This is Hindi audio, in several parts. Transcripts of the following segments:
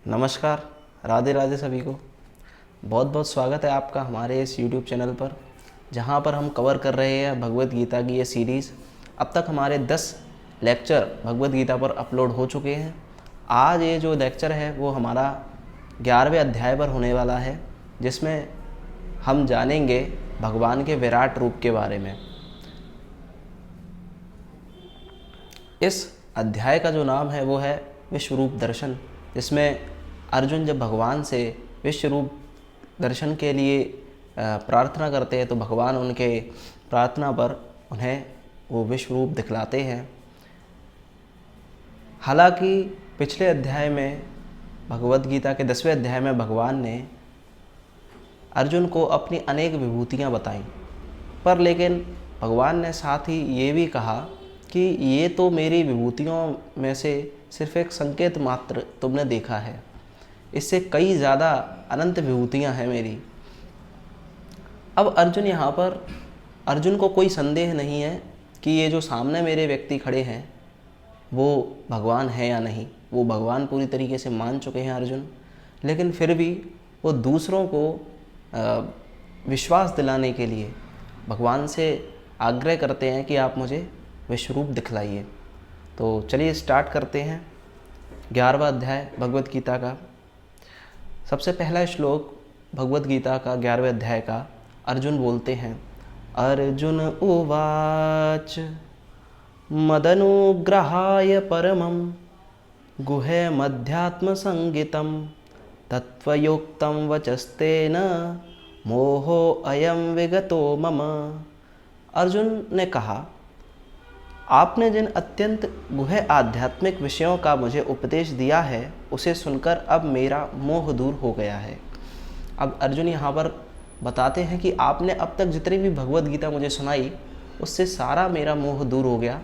नमस्कार, राधे राधे सभी को। बहुत बहुत स्वागत है आपका हमारे इस YouTube चैनल पर, जहां पर हम कवर कर रहे हैं भगवत गीता की ये सीरीज़। अब तक हमारे 10 लेक्चर भगवत गीता पर अपलोड हो चुके हैं। आज ये जो लेक्चर है वो हमारा 11वें अध्याय पर होने वाला है, जिसमें हम जानेंगे भगवान के विराट रूप के बारे में। इस अध्याय का जो नाम है वो है विश्वरूप दर्शन, जिसमें अर्जुन जब भगवान से विश्वरूप दर्शन के लिए प्रार्थना करते हैं तो भगवान उनके प्रार्थना पर उन्हें वो विश्वरूप दिखलाते हैं। हालांकि पिछले अध्याय में भगवत गीता के 10वें अध्याय में भगवान ने अर्जुन को अपनी अनेक विभूतियाँ बताईं, पर लेकिन भगवान ने साथ ही ये भी कहा कि ये तो मेरी विभूतियों में से सिर्फ एक संकेत मात्र तुमने देखा है, इससे कई ज़्यादा अनंत विभूतियाँ हैं मेरी। अब अर्जुन को कोई संदेह नहीं है कि ये जो सामने मेरे व्यक्ति खड़े हैं वो भगवान है या नहीं। वो भगवान पूरी तरीके से मान चुके हैं अर्जुन, लेकिन फिर भी वो दूसरों को विश्वास दिलाने के लिए भगवान से आग्रह करते हैं कि आप मुझे विश्वरूप दिखलाइए। तो चलिए स्टार्ट करते हैं 11वां अध्याय भगवत गीता का। सबसे पहला श्लोक भगवत गीता का 11वें अध्याय का अर्जुन बोलते हैं। अर्जुन उवाच मदनुग्रहाय परमं गुह्यमध्यात्म संगितं तत्त्वयोक्तं वचस्तेन मोहो अयं विगतो मम। अर्जुन ने कहा, आपने जिन अत्यंत गुह्य आध्यात्मिक विषयों का मुझे उपदेश दिया है उसे सुनकर अब मेरा मोह दूर हो गया है। अब अर्जुन यहाँ पर बताते हैं कि आपने अब तक जितनी भी भगवत गीता मुझे सुनाई उससे सारा मेरा मोह दूर हो गया।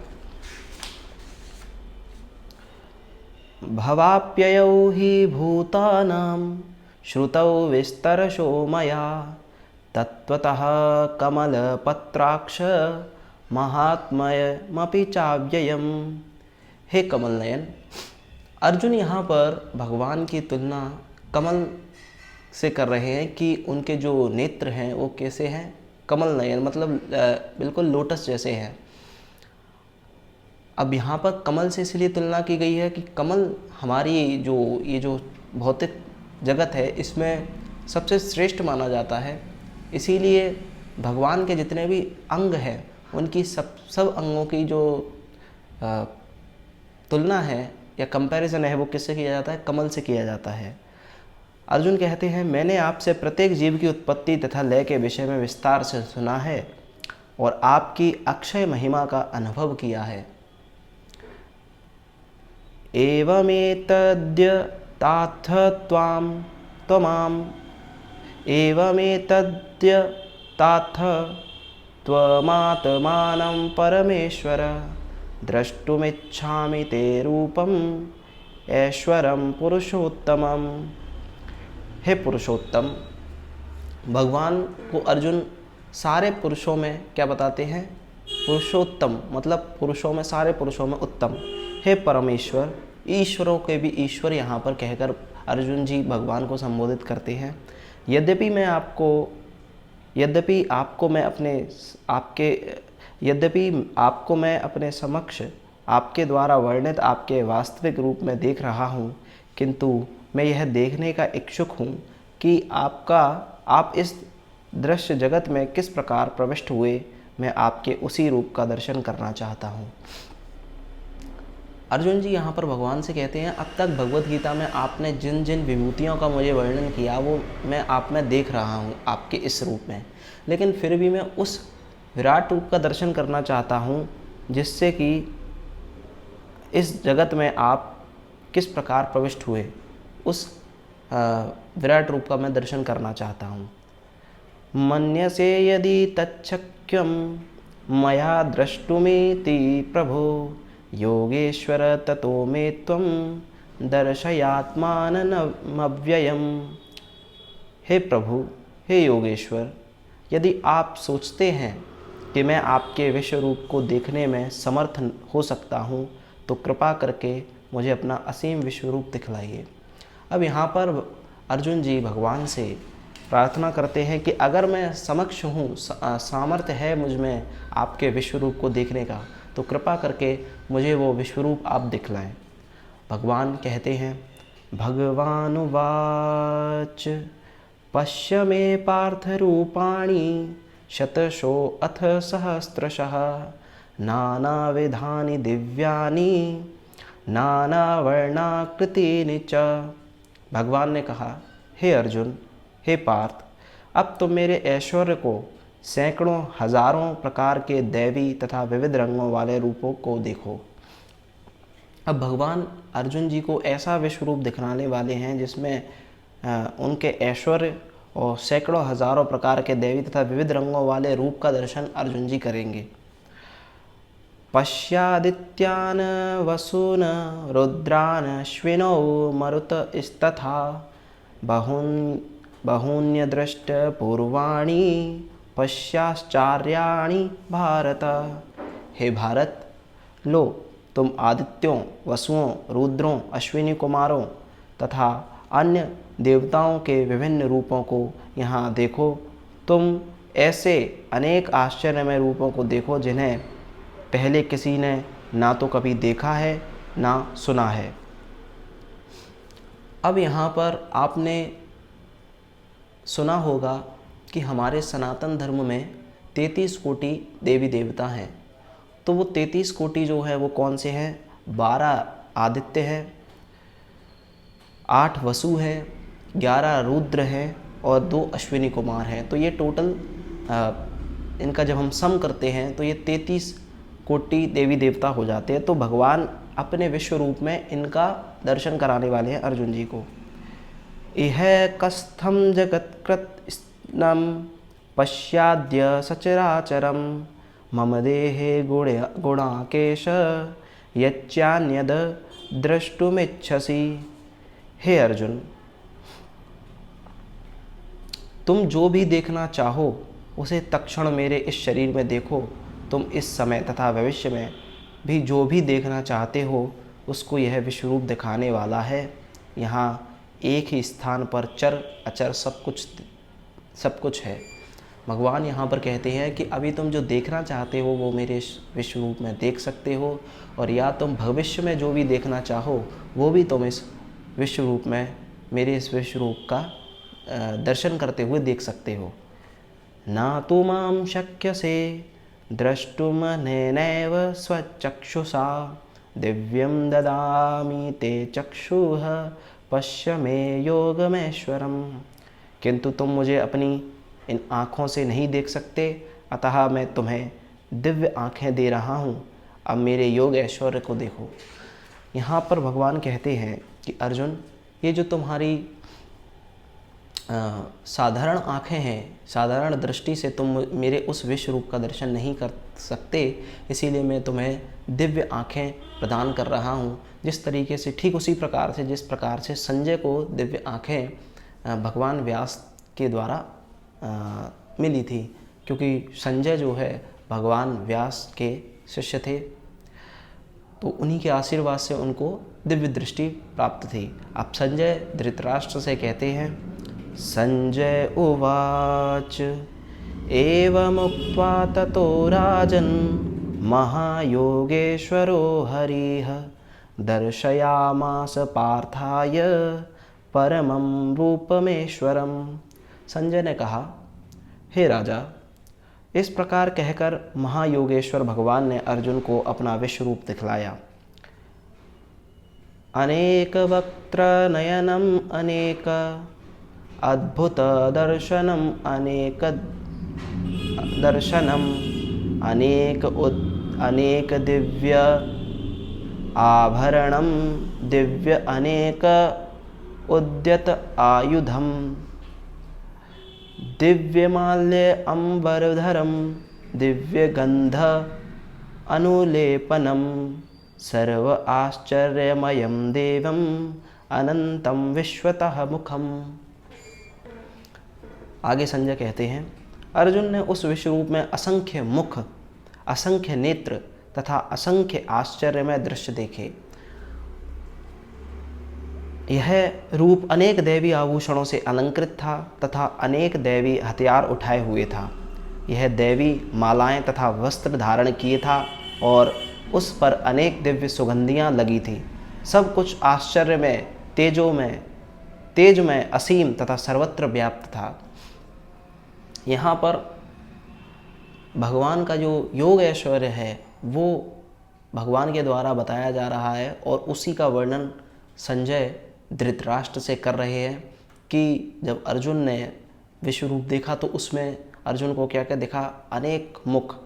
भवाप्ययौ हि भूतानां श्रुतौ विस्तरशो मया तत्त्वतः कमलपत्राक्ष महात्मयमपि चाव्ययम्। हे कमल नयन। अर्जुन यहाँ पर भगवान की तुलना कमल से कर रहे हैं कि उनके जो नेत्र हैं वो कैसे हैं, कमल नयन मतलब बिल्कुल लोटस जैसे हैं। अब यहाँ पर कमल से इसलिए तुलना की गई है कि कमल हमारी ये जो भौतिक जगत है इसमें सबसे श्रेष्ठ माना जाता है। इसीलिए भगवान के जितने भी अंग हैं उनकी सब अंगों की जो तुलना है या कंपैरिजन है वो किससे किया जाता है, कमल से किया जाता है। अर्जुन कहते हैं, मैंने आपसे प्रत्येक जीव की उत्पत्ति तथा लय के विषय में विस्तार से सुना है और आपकी अक्षय महिमा का अनुभव किया है। एवमेतद्यथाथ त्वमात्मानं परमेश्वर द्रष्टुमिच्छामि ते रूपम् ऐश्वरं पुरुषोत्तमम्। हे पुरुषोत्तम। भगवान को अर्जुन सारे पुरुषों में क्या बताते हैं, पुरुषोत्तम मतलब पुरुषों में, सारे पुरुषों में उत्तम। हे परमेश्वर, ईश्वरों के भी ईश्वर यहाँ पर कहकर अर्जुन जी भगवान को संबोधित करते हैं। यद्यपि आपको मैं अपने समक्ष आपके द्वारा वर्णित आपके वास्तविक रूप में देख रहा हूँ, किंतु मैं यह देखने का इच्छुक हूँ कि आप इस दृश्य जगत में किस प्रकार प्रविष्ट हुए। मैं आपके उसी रूप का दर्शन करना चाहता हूँ। अर्जुन जी यहाँ पर भगवान से कहते हैं, अब तक भगवत गीता में आपने जिन जिन विभूतियों का मुझे वर्णन किया वो मैं आप में देख रहा हूँ आपके इस रूप में, लेकिन फिर भी मैं उस विराट रूप का दर्शन करना चाहता हूँ जिससे कि इस जगत में आप किस प्रकार प्रविष्ट हुए, उस विराट रूप का मैं दर्शन करना चाहता हूँ। मन्यसे यदि तच्छक्यं मया द्रष्टुमिति प्रभो योगेश्वर ततो मे त्वं दर्शयात्मानमव्ययम्। हे प्रभु, हे योगेश्वर, यदि आप सोचते हैं कि मैं आपके विश्व रूप को देखने में समर्थ हो सकता हूँ तो कृपा करके मुझे अपना असीम विश्व रूप दिखलाइए। अब यहाँ पर अर्जुन जी भगवान से प्रार्थना करते हैं कि अगर मैं समक्ष हूँ, सामर्थ्य है मुझ में आपके विश्वरूप को देखने का, तो कृपा करके मुझे वो विश्वरूप आप दिखलाएं। भगवान कहते हैं, भगवानुवाच पश्य मे पार्थ रूपाणि शतशो अथ सहस्रशः नानाविधानि दिव्यानि नानावर्णाकृतीनि च। भगवान ने कहा, हे अर्जुन, हे पार्थ, अब तुम मेरे ऐश्वर्य को सैकड़ों हजारों प्रकार के दैवी तथा विविध रंगों वाले रूपों को देखो। अब भगवान अर्जुन जी को ऐसा विश्व रूप दिखलाने वाले हैं जिसमें उनके ऐश्वर्य और सैकड़ों हजारों प्रकार के दैवी तथा विविध रंगों वाले रूप का दर्शन अर्जुन जी करेंगे। पश्यादित्यान वसून रुद्रान अश्विनौ मरुतस्तथा बहून्यदृष्ट पूर्वाणि पश्चाश्चर्याणि भारत। हे भारत, लो तुम आदित्यों, वसुओं, रुद्रों, अश्विनी कुमारों तथा अन्य देवताओं के विभिन्न रूपों को यहाँ देखो। तुम ऐसे अनेक आश्चर्यमय रूपों को देखो जिन्हें पहले किसी ने ना तो कभी देखा है ना सुना है। अब यहाँ पर आपने सुना होगा कि हमारे सनातन धर्म में 33 कोटि देवी देवता हैं। तो वो 33 कोटि जो है वो कौन से हैं? 12 आदित्य हैं, 8 वसु हैं, 11 रुद्र हैं और 2 अश्विनी कुमार हैं। तो ये टोटल इनका जब हम सम करते हैं तो ये 33 कोटि देवी देवता हो जाते हैं। तो भगवान अपने विश्व रूप में इनका दर्शन कराने वाले हैं अर्जुन जी को। इह कस्थम जगत्कृत्स्नं पश्याद्य सचराचरं मम देहे गुणाकेश यच्चान्यद द्रष्टुमिच्छसि। हे अर्जुन, तुम जो भी देखना चाहो उसे तत्क्षण मेरे इस शरीर में देखो। तुम इस समय तथा भविष्य में भी जो भी देखना चाहते हो उसको यह विश्वरूप दिखाने वाला है। यहाँ एक ही स्थान पर चर अचर सब कुछ है। भगवान यहाँ पर कहते हैं कि अभी तुम जो देखना चाहते हो वो मेरे विश्व रूप में देख सकते हो, और या तुम भविष्य में जो भी देखना चाहो वो भी तुम इस विश्व रूप में, मेरे इस विश्व रूप का दर्शन करते हुए देख सकते हो। ना तु मां शक्यसे द्रष्टुमनेनैव स्वचक्षुषा दिव्यं ददामि ते चक्षुः पश्य मे योगमेश्वरम। किंतु तुम मुझे अपनी इन आँखों से नहीं देख सकते, अतः मैं तुम्हें दिव्य आँखें दे रहा हूँ। अब मेरे योग ऐश्वर्य को देखो। यहाँ पर भगवान कहते हैं कि अर्जुन, ये जो तुम्हारी साधारण आँखें हैं, साधारण दृष्टि से तुम मेरे उस विश्व रूप का दर्शन नहीं कर सकते, इसीलिए मैं तुम्हें दिव्य आँखें प्रदान कर रहा हूँ। जिस तरीके से, ठीक उसी प्रकार से जिस प्रकार से संजय को दिव्य आँखें भगवान व्यास के द्वारा मिली थी, क्योंकि संजय जो है भगवान व्यास के शिष्य थे, तो उन्हीं के आशीर्वाद से उनको दिव्य दृष्टि प्राप्त थी। अब संजय धृतराष्ट्र से कहते हैं, संजय उवाच एवमुक्त्वा ततो राजन् महायोगेश्वरो हरिः दर्शयामास पार्थाय परमं रूपमेश्वरम। संजय ने कहा, हे राजा, इस प्रकार कहकर महायोगेश्वर भगवान ने अर्जुन को अपना विश्व रूप दिखलाया। अनेक वक्त्र नयनम अनेक अद्भुत दर्शनम अनेक दिव्य आभरणम दिव्य अनेक उद्यत आयुधम दिव्यमाल्य अंबरधरम दिव्यगंध अनुलेपनम सर्व आश्चर्यमयं देवम अनंतम विश्वतः मुखम। आगे संजय कहते हैं, अर्जुन ने उस विश्व रूप में असंख्य मुख, असंख्य नेत्र तथा असंख्य आश्चर्यमय दृश्य देखे। यह रूप अनेक दैवी आभूषणों से अलंकृत था तथा अनेक दैवी हथियार उठाए हुए था। यह दैवी मालाएं तथा वस्त्र धारण किए था और उस पर अनेक दिव्य सुगंधियां लगी थीं। सब कुछ आश्चर्य में, तेज में असीम तथा सर्वत्र व्याप्त था। यहाँ पर भगवान का जो योग ऐश्वर्य है वो भगवान के द्वारा बताया जा रहा है और उसी का वर्णन संजय धृतराष्ट्र से कर रहे हैं कि जब अर्जुन ने विश्व रूप देखा तो उसमें अर्जुन को क्या क्या दिखा, अनेक मुख,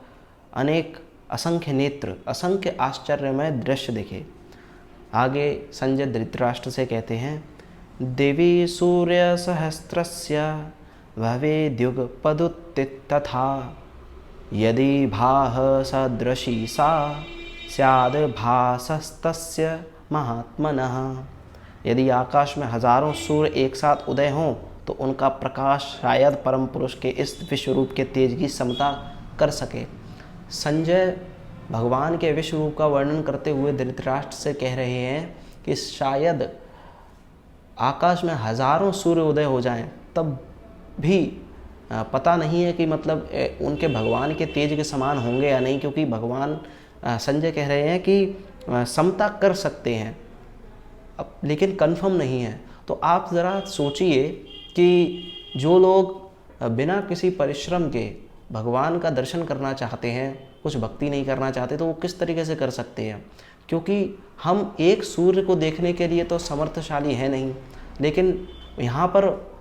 अनेक असंख्य नेत्र, असंख्य आश्चर्यमय दृश्य दिखे। आगे संजय धृतराष्ट्र से कहते हैं, देवी सूर्य सहस्त्रस्य भवेद्युगपदुत्थित तथा यदि भाः सदृशी सा स्याद् भासस्तस्य महात्मनः। यदि आकाश में हजारों सूर्य एक साथ उदय हों तो उनका प्रकाश शायद परम पुरुष के इस विश्व रूप के तेज की समता कर सके। संजय भगवान के विश्व रूप का वर्णन करते हुए धृतराष्ट्र से कह रहे हैं कि शायद आकाश में हजारों सूर्य उदय हो जाएं तब भी पता नहीं है कि मतलब उनके भगवान के तेज के समान होंगे या नहीं, क्योंकि भगवान संजय कह रहे हैं कि समता कर सकते हैं, अब लेकिन कंफर्म नहीं है। तो आप ज़रा सोचिए कि जो लोग बिना किसी परिश्रम के भगवान का दर्शन करना चाहते हैं, कुछ भक्ति नहीं करना चाहते, तो वो किस तरीके से कर सकते हैं, क्योंकि हम एक सूर्य को देखने के लिए तो समर्थशाली है नहीं। लेकिन यहाँ पर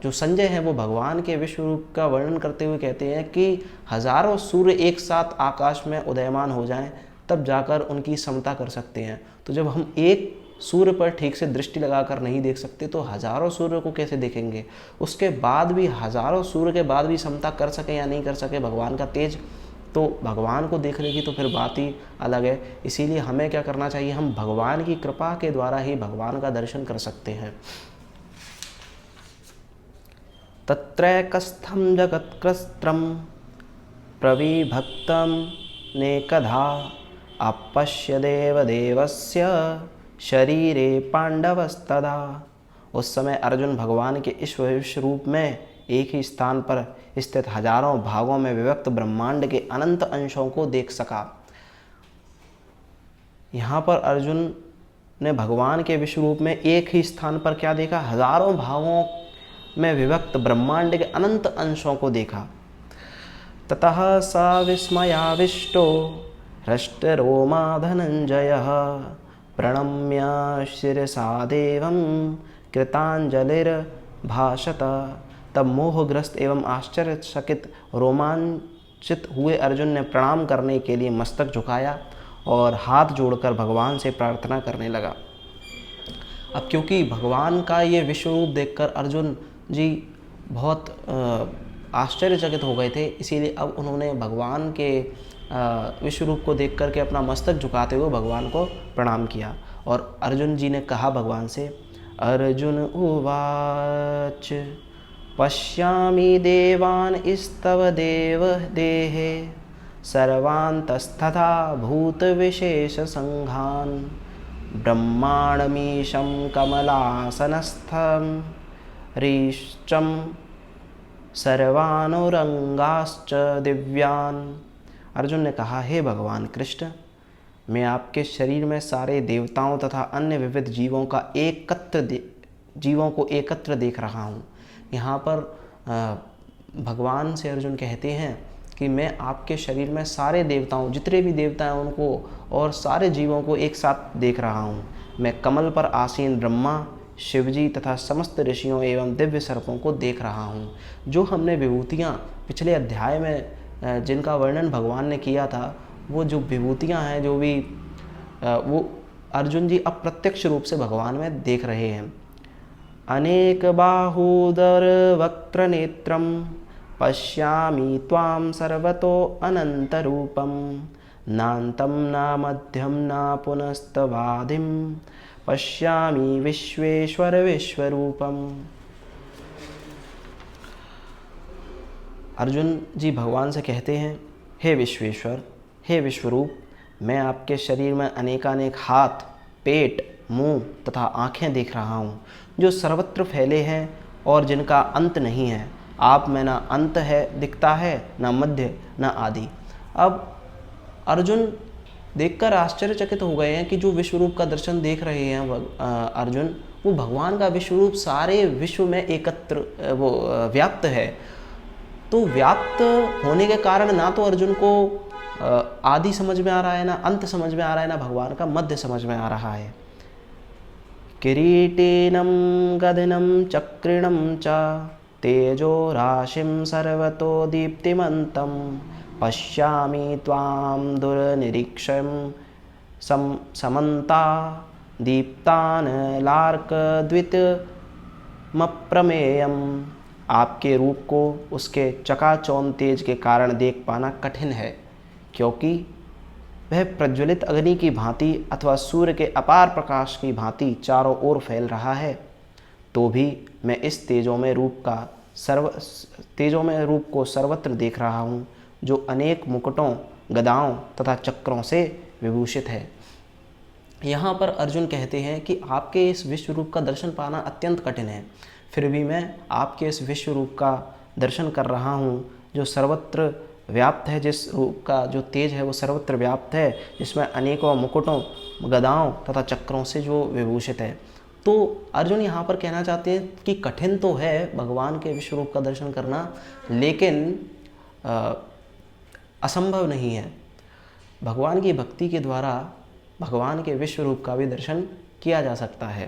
जो संजय हैं वो भगवान के विश्व रूप का वर्णन करते हुए कहते हैं कि हजारों सूर्य एक साथ आकाश में उदयमान हो जाएं तब जाकर उनकी समता कर सकते हैं। तो जब हम एक सूर्य पर ठीक से दृष्टि लगाकर नहीं देख सकते तो हजारों सूर्य को कैसे देखेंगे। उसके बाद भी हजारों सूर्य के बाद भी समता कर सके या नहीं कर सके भगवान का तेज, तो भगवान को देखने की तो फिर बात ही अलग है। इसीलिए हमें क्या करना चाहिए, हम भगवान की कृपा के द्वारा ही भगवान का दर्शन कर सकते हैं। तत्रैकस्थं जगत्कृत्रं प्रविभक्तं नेकधा अपश्य देवदेवस्य शरीरे पांडवस्तदा। उस समय अर्जुन भगवान के इस विश्व रूप में एक ही स्थान पर स्थित हजारों भागों में विभक्त ब्रह्मांड के अनंत अंशों को देख सका। यहाँ पर अर्जुन ने भगवान के विश्व रूप में एक ही स्थान पर क्या देखा, हजारों भागों में विभक्त ब्रह्मांड के अनंत अंशों को देखा। ततः स विस्मयाविष्टो हृष्टरोमा धनंजयः प्रणम्य शिरसा देवं कृतांजलिर्भाषत। तब मोहग्रस्त एवं आश्चर्यचकित रोमांचित हुए अर्जुन ने प्रणाम करने के लिए मस्तक झुकाया और हाथ जोड़कर भगवान से प्रार्थना करने लगा। अब क्योंकि भगवान का ये विश्व रूप देखकर अर्जुन जी बहुत आश्चर्यचकित हो गए थे, इसीलिए अब उन्होंने भगवान के विश्व रूप को देख करके अपना मस्तक झुकाते हुए भगवान को प्रणाम किया। और अर्जुन जी ने कहा भगवान से, अर्जुन उवाच पश्यामि देवान स्तव देव देहे सर्वान्तस्तथा भूत विशेष संघान ब्रह्माणमीशं कमलासनस्थं रीश्चं सर्वानुरंगाश्च दिव्यान। अर्जुन ने कहा, हे भगवान कृष्ण, मैं आपके शरीर में सारे देवताओं तथा अन्य विविध जीवों को एकत्र देख रहा हूँ। यहाँ पर भगवान से अर्जुन कहते हैं कि मैं आपके शरीर में सारे देवताओं, जितने भी देवता हैं उनको और सारे जीवों को एक साथ देख रहा हूँ। मैं कमल पर आसीन ब्रह्मा, शिवजी तथा समस्त ऋषियों एवं दिव्य सर्पों को देख रहा हूँ। जो हमने विभूतियाँ पिछले अध्याय में जिनका वर्णन भगवान ने किया था, वो जो विभूतियाँ हैं, जो भी वो अर्जुन जी अप्रत्यक्ष रूप से भगवान में देख रहे हैं। अनेक बाहूदर वक्त्र नेत्रम पश्यामि त्वां सर्वतो अनंत रूपम नान्तं न मध्यम न पुनस्तवादिम पश्यामि विश्वेश्वर विश्वरूपम। अर्जुन जी भगवान से कहते हैं, हे विश्वेश्वर, हे विश्वरूप, मैं आपके शरीर में अनेकानेक हाथ, पेट, मुंह तथा आँखें देख रहा हूँ, जो सर्वत्र फैले हैं और जिनका अंत नहीं है। आप में ना अंत है दिखता है, ना मध्य, ना आदि। अब अर्जुन देखकर आश्चर्यचकित हो गए हैं कि जो विश्व रूप का दर्शन देख रहे हैं अर्जुन, वो भगवान का विश्व रूप सारे विश्व में एकत्र व्याप्त है। तो व्याप्त होने के कारण ना तो अर्जुन को आदि समझ में आ रहा है, ना अंत समझ में आ रहा है, ना भगवान का मध्य समझ में आ रहा है। किरीटिनं गदिनं चक्रिणं च तेजो राशिं सर्वतो दीप्तिमन्तं पश्यामि त्वां दुर्निरीक्ष्यं समन्ता दीप्तान लार्कद्वितमप्रमेयम्। आपके रूप को उसके चकाचौंध तेज के कारण देख पाना कठिन है, क्योंकि वह प्रज्वलित अग्नि की भांति अथवा सूर्य के अपार प्रकाश की भांति चारों ओर फैल रहा है। तो भी मैं इस तेजोमय रूप को सर्वत्र देख रहा हूँ, जो अनेक मुकुटों, गदाओं तथा चक्रों से विभूषित है। यहाँ पर अर्जुन कहते हैं कि आपके इस विश्व रूप का दर्शन पाना अत्यंत कठिन है, फिर भी मैं आपके इस विश्व रूप का दर्शन कर रहा हूँ, जो सर्वत्र व्याप्त है, जिस रूप का जो तेज है वो सर्वत्र व्याप्त है, जिसमें अनेकों मुकुटों, गदाओं तथा चक्रों से जो विभूषित है। तो अर्जुन यहाँ पर कहना चाहते हैं कि कठिन तो है भगवान के विश्व रूप का दर्शन करना, लेकिन असंभव नहीं है। भगवान की भक्ति के द्वारा भगवान के विश्व रूप का भी दर्शन किया जा सकता है।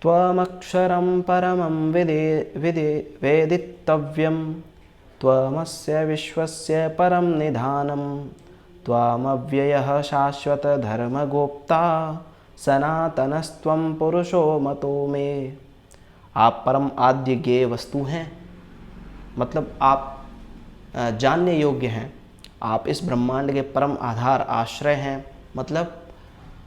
त्वमक्षरं परमं वेदितव्यं त्वमस्य विश्वस्य परं निधानं त्वमव्ययः शाश्वत धर्मगोप्ता सनातनस्त्वं पुरुषो मतो मे। आप परम आद्य ज्ञेय वस्तु हैं, मतलब आप जानने योग्य हैं। आप इस ब्रह्मांड के परम आधार आश्रय हैं, मतलब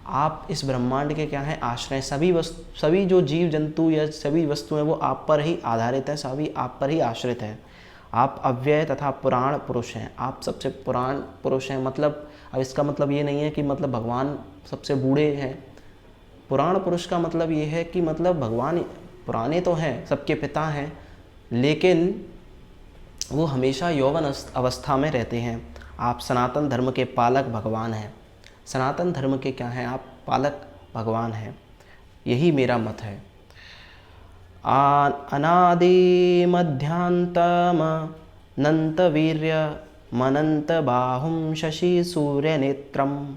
आप इस ब्रह्मांड के क्या हैं, आश्रय। सभी जो जीव जंतु या सभी वस्तुएं वो आप पर ही आधारित हैं, सभी आप पर ही आश्रित हैं। आप अव्यय तथा पुराण पुरुष हैं, आप सबसे पुराण पुरुष हैं। मतलब अब इसका मतलब ये नहीं है कि मतलब भगवान सबसे बूढ़े हैं। पुराण पुरुष का मतलब ये है कि मतलब भगवान पुराने तो हैं, सबके पिता हैं, लेकिन वो हमेशा यौवन अवस्था में रहते हैं। आप सनातन धर्म के पालक भगवान हैं। सनातन धर्म के क्या हैं, आप पालक भगवान हैं। यही मेरा मत है। अनादि मध्यन्तमनन्तवीर्यमनन्त बाहुं शशि सूर्यनेत्रं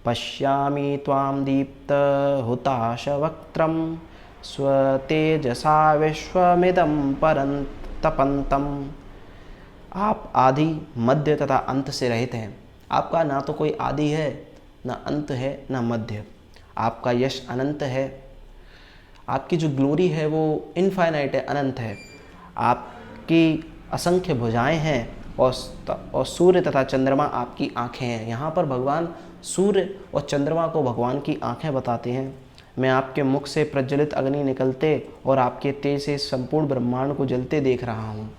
पश्यामि त्वां दीप्त हुताशवक्त्रं स्वतेजसा विश्वमिदं परन्तपन्तम्। आप आदि, मध्य तथा अंत से रहित हैं। आपका ना तो कोई आदि है, ना अंत है, ना मध्य। आपका यश अनंत है। आपकी जो ग्लोरी है वो इनफाइनाइट है, अनंत है। आपकी असंख्य भुजाएं हैं और सूर्य तथा चंद्रमा आपकी आँखें हैं। यहाँ पर भगवान सूर्य और चंद्रमा को भगवान की आँखें बताते हैं। मैं आपके मुख से प्रज्वलित अग्नि निकलते और आपके तेज से संपूर्ण ब्रह्मांड को जलते देख रहा हूँ।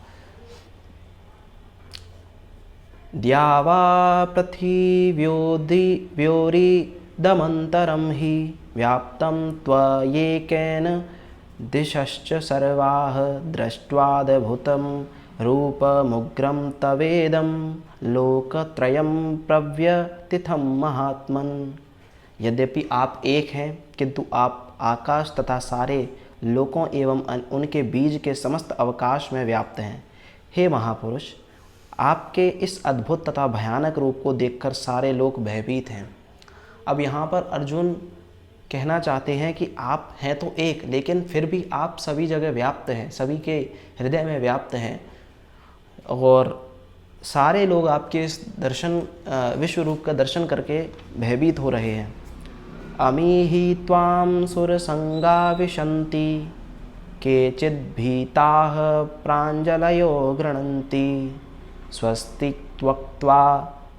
द्यावा पृथिव्योरिदमन्तरं हि व्याप्तं त्वयेकेन दिशश्च सर्वाः दृष्ट्वाद्भुतं रूपमुग्रं तवेदं लोकत्रयं प्रव्यथितं महात्मन्। यद्यपि आप एक हैं, किंतु आप आकाश तथा सारे लोकों एवं उनके बीज के समस्त अवकाश में व्याप्त हैं। हे महापुरुष, आपके इस अद्भुत तथा भयानक रूप को देखकर सारे लोग भयभीत हैं। अब यहाँ पर अर्जुन कहना चाहते हैं कि आप हैं तो एक, लेकिन फिर भी आप सभी जगह व्याप्त हैं, सभी के हृदय में व्याप्त हैं, और सारे लोग आपके इस विश्व रूप का दर्शन करके भयभीत हो रहे हैं। अमीहि त्वां सुरसंगा विशन्ति केचिद्भीताः प्राञ्जलयो गृह्णन्ति स्वस्ति त्वक्त्वा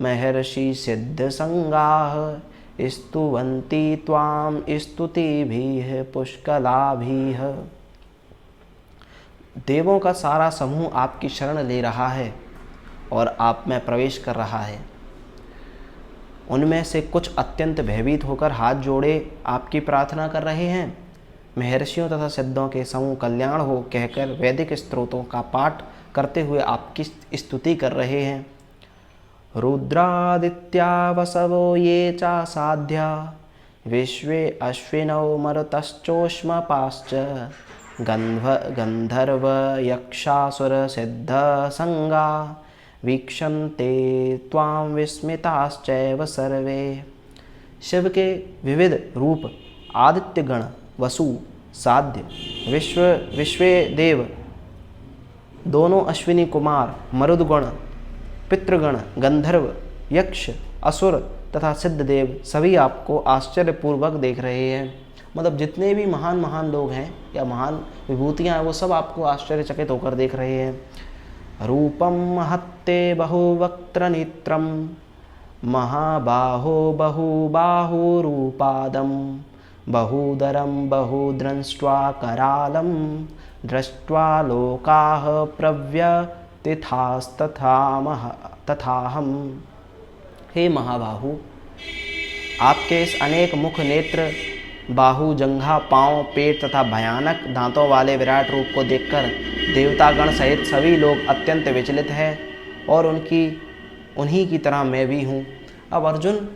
महर्षि सिद्धसंगाः स्तुवन्ति त्वां स्तुतिभिः पुष्कलाभिः। देवों का सारा समूह आपकी शरण ले रहा है और आप में प्रवेश कर रहा है। उनमें से कुछ अत्यंत भयभीत होकर हाथ जोड़े आपकी प्रार्थना कर रहे हैं। महर्षियों तथा सिद्धों के समूह कल्याण हो कहकर वैदिक स्तोत्रों का पाठ करते हुए आपकी स्तुति कर रहे हैं। रुद्रादित्या वसवो ये चा साध्या विश्वे अश्विनौ मरुतश्चोष्मपाश्च गंधर्व यक्षासुर सिद्ध संगा वीक्षन्ते त्वां विस्मिताश्चैव सर्वे। शिव के विविध रूप आदित्य गण, वसु, साध्य, विश्वे देव, दोनों अश्विनी कुमार, मरुदगण, पितृगण, गंधर्व, यक्ष, असुर तथा सिद्ध देव सभी आपको आश्चर्यपूर्वक देख रहे हैं। मतलब जितने भी महान महान लोग हैं या महान विभूतियाँ हैं वो सब आपको आश्चर्यचकित होकर देख रहे हैं। रूपम महत्ते बहुवक्त्र नेत्रम महाबाहो बहुबाहुरूपादं बहुदरं बहुद्रष्ट्वा करालं दृष्ट्वा लोकाः तथाहम। हे महाबाहु, आपके इस अनेक मुख, नेत्र, बाहु, जंघा, पांव, पेट तथा भयानक दांतों वाले विराट रूप को देखकर देवतागण सहित सभी लोग अत्यंत विचलित हैं और उन्हीं की तरह मैं भी हूँ। अब अर्जुन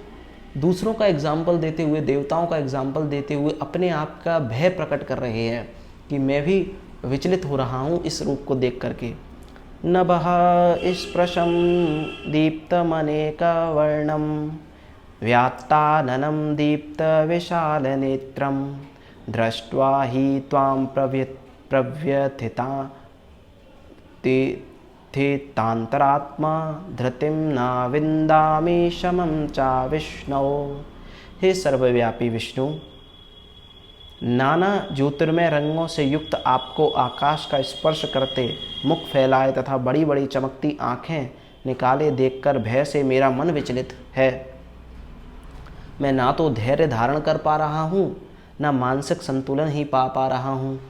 दूसरों का एग्जाम्पल देते हुए, देवताओं का एग्जाम्पल देते हुए अपने आप का भय प्रकट कर रहे हैं कि मैं भी विचलित हो रहा हूँ इस रूप को देख करके। नभः स्पृशं दीप्तमनेकवर्णं व्यात्ताननं दीप्तविशालनेत्रं दृष्ट्वा हि त्वां प्रव्यथितान्तरात्मा धृतिं न विन्दामि शमं च विष्णो। हे सर्वव्यापी विष्णु, नाना ज्योतिर्मय रंगों से युक्त आपको आकाश का स्पर्श करते, मुख फैलाए तथा बड़ी बड़ी चमकती आँखें निकाले देखकर भय से मेरा मन विचलित है। मैं ना तो धैर्य धारण कर पा रहा हूँ, ना मानसिक संतुलन ही पा रहा हूँ।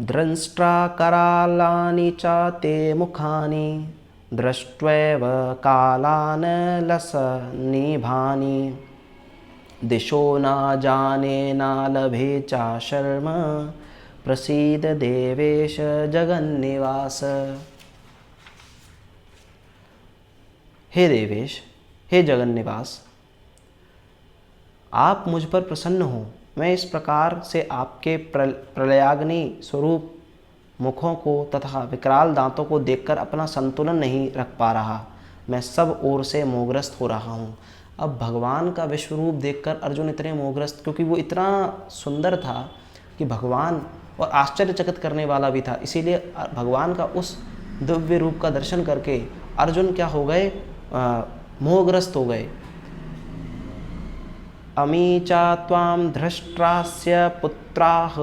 द्रष्ट्रा करालानि च ते मुखानि दृष्ट्वैव कालान् लसन्निभानि दिशो न जाने न लभे च शर्म प्रसीद देवेश जगन्निवास। हे देवेश, हे जगन्निवास, आप मुझ पर प्रसन्न हो। मैं इस प्रकार से आपके प्रलयाग्नि स्वरूप मुखों को तथा विकराल दांतों को देखकर अपना संतुलन नहीं रख पा रहा। मैं सब ओर से मोहग्रस्त हो रहा हूँ। अब भगवान का विश्वरूप देखकर अर्जुन इतने मोहग्रस्त, क्योंकि वो इतना सुंदर था कि भगवान और आश्चर्यचकित करने वाला भी था, इसीलिए भगवान का उस दिव्य रूप का दर्शन करके अर्जुन क्या हो गए, मोहग्रस्त हो गए। अमी चा त्वां धृष्ट्रास्य पुत्राः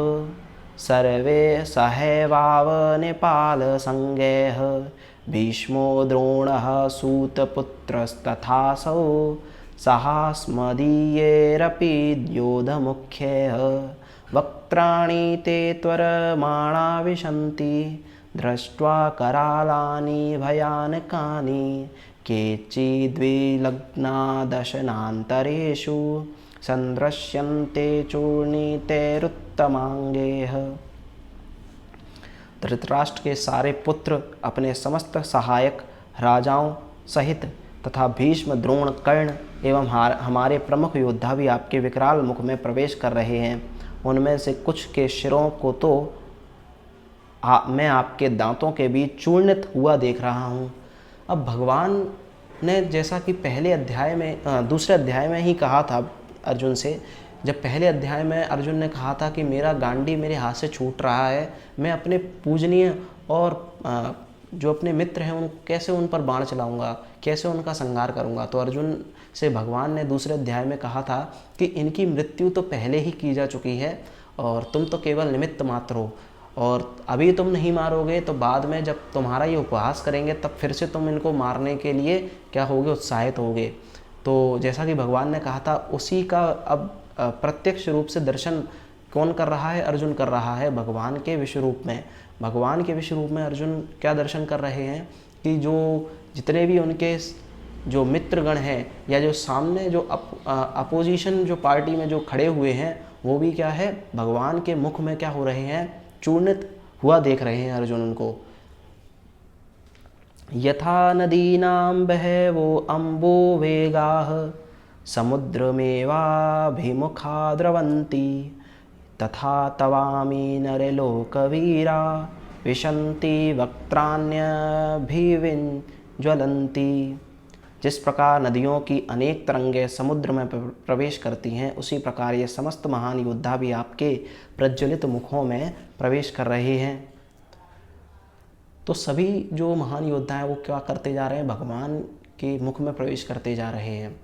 सर्वे सहैवाव नेपाल संगैः भीष्मो द्रोणः सूतपुत्रस्तथासौ सहास्मदीयैरपि योधमुख्यैः वक्त्राणि ते त्वरमाणा विशन्ति दृष्ट्वा करालानि भयानकानि केचिद्विलग्ना दशनान्तरेषु संदृश्यन्ते चूर्णितैरुत्तमाङ्गैः। धृतराष्ट्र के सारे पुत्र अपने समस्त सहायक राजाओं सहित तथा भीष्म, द्रोण, कर्ण एवं हमारे प्रमुख योद्धा भी आपके विकराल मुख में प्रवेश कर रहे हैं। उनमें से कुछ के शिरों को तो मैं आपके दांतों के बीच चूर्णित हुआ देख रहा हूँ। अब भगवान ने जैसा कि पहले अध्याय में, दूसरे अध्याय में ही कहा था अर्जुन से, जब पहले अध्याय में अर्जुन ने कहा था कि मेरा गांडी मेरे हाथ से छूट रहा है, मैं अपने पूजनीय और जो अपने मित्र हैं कैसे उन पर बाण चलाऊंगा, कैसे उनका संहार करूंगा। तो अर्जुन से भगवान ने दूसरे अध्याय में कहा था कि इनकी मृत्यु तो पहले ही की जा चुकी है और तुम तो केवल निमित्त मात्र हो, और अभी तुम नहीं मारोगे तो बाद में जब तुम्हारा ये उपहास करेंगे तब फिर से तुम इनको मारने के लिए क्या होगे, उत्साहित होगे। तो जैसा कि भगवान ने कहा था उसी का अब प्रत्यक्ष रूप से दर्शन कौन कर रहा है, अर्जुन कर रहा है भगवान के विश्व रूप में। भगवान के विश्व रूप में अर्जुन क्या दर्शन कर रहे हैं कि जो जितने भी उनके जो मित्रगण हैं या जो सामने जो अपोजिशन जो पार्टी में जो खड़े हुए हैं वो भी क्या है, भगवान के मुख में क्या हो रहे हैं, चूर्णित हुआ देख रहे हैं अर्जुन उनको। यथा नदीनां बहवो अम्बो वेगाः समुद्रमेवाभिमुखा द्रवन्ति तथा तवामि नरलोकवीरा विशन्ति वक्त्राण्यभिविज्वलन्ति। जिस प्रकार नदियों की अनेक तरंगें समुद्र में प्रवेश करती हैं, उसी प्रकार ये समस्त महान योद्धा भी आपके प्रज्वलित मुखों में प्रवेश कर रहे हैं। तो सभी जो महान योद्धा हैं वो क्या करते जा रहे हैं, भगवान के मुख में प्रवेश करते जा रहे हैं।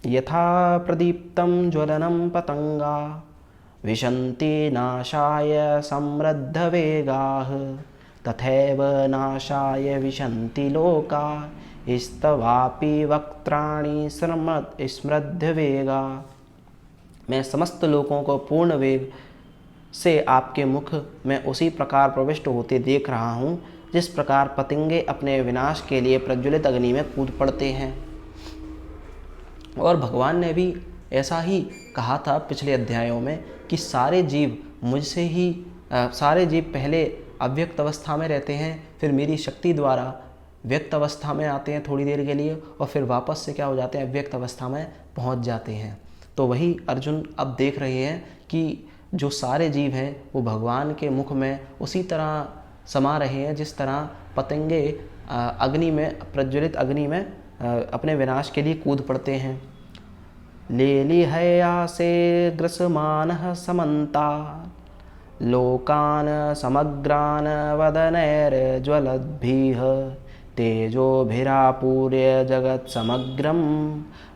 यथा प्रदीप्तं ज्वलनं पतंगा विशन्ति नाशाय समृद्धवेगाः तथैव नाशाय विशन्ति लोका स्तवापि वक्त्राणि समृद्धवेगा। मैं समस्त लोगों को पूर्ण वेग से आपके मुख में उसी प्रकार प्रविष्ट होते देख रहा हूँ जिस प्रकार पतंगे अपने विनाश के लिए प्रज्वलित अग्नि में कूद पड़ते हैं। और भगवान ने भी ऐसा ही कहा था पिछले अध्यायों में कि सारे जीव मुझसे ही सारे जीव पहले अव्यक्त अवस्था में रहते हैं, फिर मेरी शक्ति द्वारा व्यक्त अवस्था में आते हैं थोड़ी देर के लिए और फिर वापस से क्या हो जाते हैं, अव्यक्त अवस्था में पहुंच जाते हैं। तो वही अर्जुन अब देख रहे हैं कि जो सारे जीव हैं वो भगवान के मुख में उसी तरह समा रहे हैं जिस तरह पतंगे अग्नि में, प्रज्वलित अग्नि में अपने विनाश के लिए कूद पड़ते हैं। लेलिहयासे ग्रसमानः समन्ता लोकान समग्रान वदनैर्ज्वलद्भिः तेजोभिरापूर्य जगत् समग्रं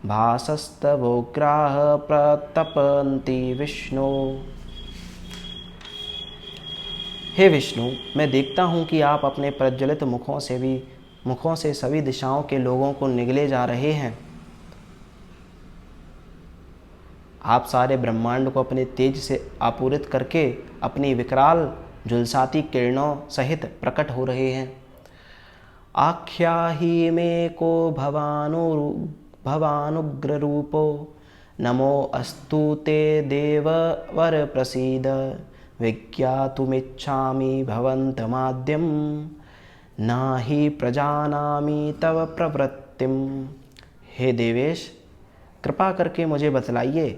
भासस्तवोग्राः प्रतपन्ति विष्णु। हे विष्णु, मैं देखता हूँ कि आप अपने प्रज्वलित मुखों से सभी दिशाओं के लोगों को निगले जा रहे हैं। आप सारे ब्रह्मांड को अपने तेज से आपूरित करके अपनी विकराल झुलसाती किरणों सहित प्रकट हो रहे हैं। आख्याहि मे को भवानुग्र रूपो नमो अस्तु ते देववर प्रसीद विज्ञातुमिच्छामि भवन्तमाद्यं नाहि प्रजानामि तव प्रवृत्तिम। हे देवेश, कृपा करके मुझे बतलाइए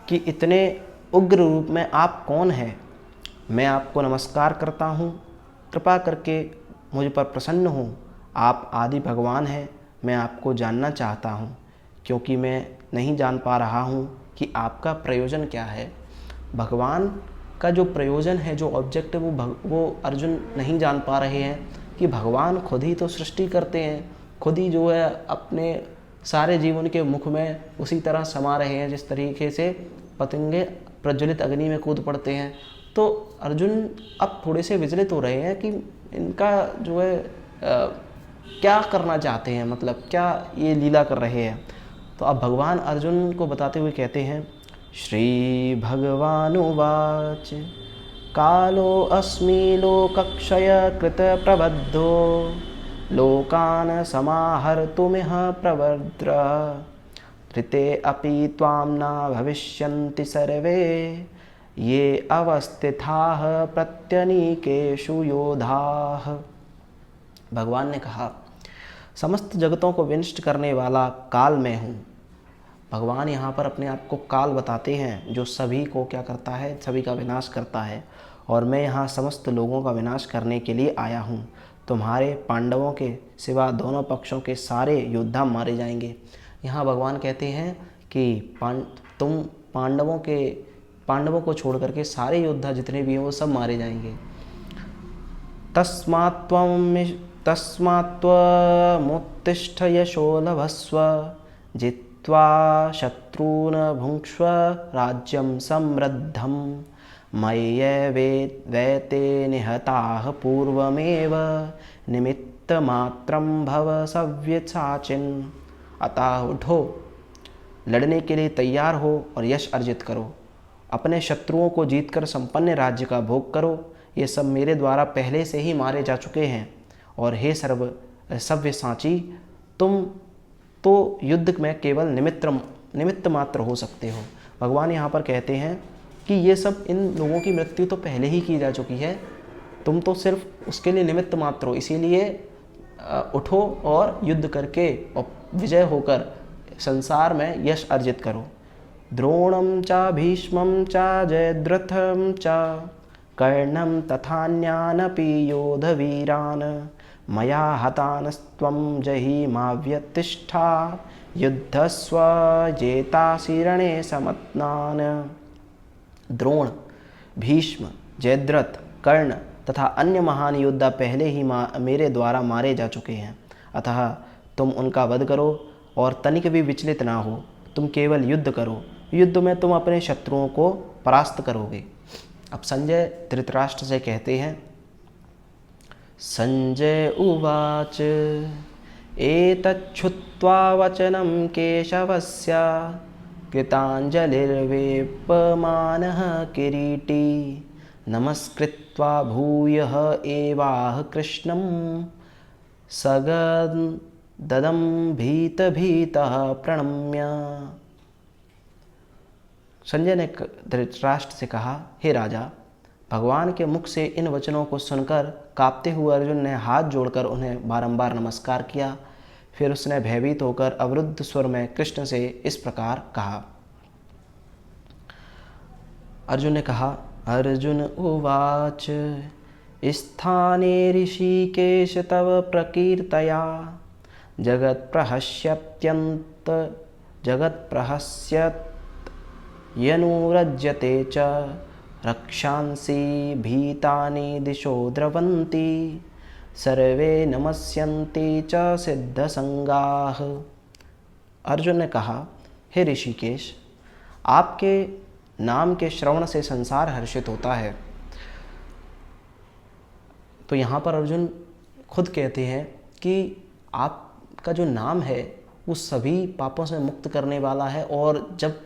कि इतने उग्र रूप में आप कौन हैं। मैं आपको नमस्कार करता हूँ, कृपा करके मुझ पर प्रसन्न हो। आप आदि भगवान हैं, मैं आपको जानना चाहता हूँ क्योंकि मैं नहीं जान पा रहा हूँ कि आपका प्रयोजन क्या है। भगवान का जो प्रयोजन है, जो ऑब्जेक्ट है, वो अर्जुन नहीं जान पा रहे हैं कि भगवान खुद ही तो सृष्टि करते हैं, खुद ही जो है अपने सारे जीवन के मुख में उसी तरह समा रहे हैं जिस तरीके से पतंगे प्रज्वलित अग्नि में कूद पड़ते हैं। तो अर्जुन अब थोड़े से विचलित हो रहे हैं कि इनका जो है क्या करना चाहते हैं, मतलब क्या ये लीला कर रहे हैं। तो अब भगवान अर्जुन को बताते हुए कहते हैं, श्री भगवानुवाच कालो अस्मि लोकक्षय कृत प्रबद्धो लोकान समाहर्तुमिह प्रवर्द्र ऋते अपि त्वां न भविष्यन्ति सर्वे ये अवस्थिताः प्रत्यनीकेषु योधाः। भगवान ने कहा, समस्त जगतों को विनष्ट करने वाला काल मैं हूँ। भगवान यहाँ पर अपने आप को काल बताते हैं जो सभी को क्या करता है, सभी का विनाश करता है। और मैं यहाँ समस्त लोगों का विनाश करने के लिए आया हूँ। तुम्हारे पांडवों के सिवा दोनों पक्षों के सारे योद्धा मारे जाएंगे। यहाँ भगवान कहते हैं कि तुम पांडवों को छोड़ करके सारे योद्धा जितने भी हैं वो सब मारे जाएंगे। तस्मात्त्वमुत्तिष्ठ यशो लभस्व जित्वा शत्रून् भुङ्क्ष्व राज्यं समृद्धं मय्येवैते निहताः पूर्वमेव निमित्तमात्रं भव सव्यसाचिन्। अतः उठो, लड़ने के लिए तैयार हो और यश अर्जित करो। अपने शत्रुओं को जीतकर संपन्न राज्य का भोग करो। ये सब मेरे द्वारा पहले से ही मारे जा चुके हैं। और हे सव्यसाची, तुम तो युद्ध में केवल निमित्त मात्र हो सकते हो। भगवान यहाँ पर कहते हैं कि ये सब, इन लोगों की मृत्यु तो पहले ही की जा चुकी है, तुम तो सिर्फ उसके लिए निमित्त मात्र हो। इसीलिए उठो और युद्ध करके और विजय होकर संसार में यश अर्जित करो। द्रोणम च भीष्मं च जयद्रथं च कर्णं तथान्यानपि योधवीरान् मया हतानस्त्वं जहिमाव्यतिष्ठा युद्धस्व जेतासि रणे समत्नान्। द्रोण, भीष्म, जयद्रथ, कर्ण तथा अन्य महान योद्धा पहले ही मेरे द्वारा मारे जा चुके हैं, अतः तुम उनका वध करो और तनिक भी विचलित ना हो। तुम केवल युद्ध करो, युद्ध में तुम अपने शत्रुओं को परास्त करोगे। अब संजय धृतराष्ट्र से कहते हैं, संजय उवाच एतच्छ्रुत्वा वचनं केशवस्य कृताञ्जलिर्वेपमानः किरीटी नमस्कृत्वा भूयः एवाह कृष्णं सगदं भीतः प्रणम्य। संजय ने धृतराष्ट्र से कहा, हे राजा, भगवान के मुख से इन वचनों को सुनकर कांपते हुए अर्जुन ने हाथ जोड़कर उन्हें बारंबार नमस्कार किया। फिर उसने भयभीत होकर अवरुद्ध स्वर में कृष्ण से इस प्रकार कहा। अर्जुन ने कहा, अर्जुन उवाच स्थाने ऋषिकेश तव प्रकीर्तया जगत्प्रहस्यत्यनुरज्यते च रक्षांसि भीतानि दिशो द्रवन्ति सर्वे नमस्यन्ति च सिद्धसंगाः। अर्जुन ने कहा, हे ऋषिकेश, आपके नाम के श्रवण से संसार हर्षित होता है। तो यहाँ पर अर्जुन खुद कहते हैं कि आपका जो नाम है वो सभी पापों से मुक्त करने वाला है, और जब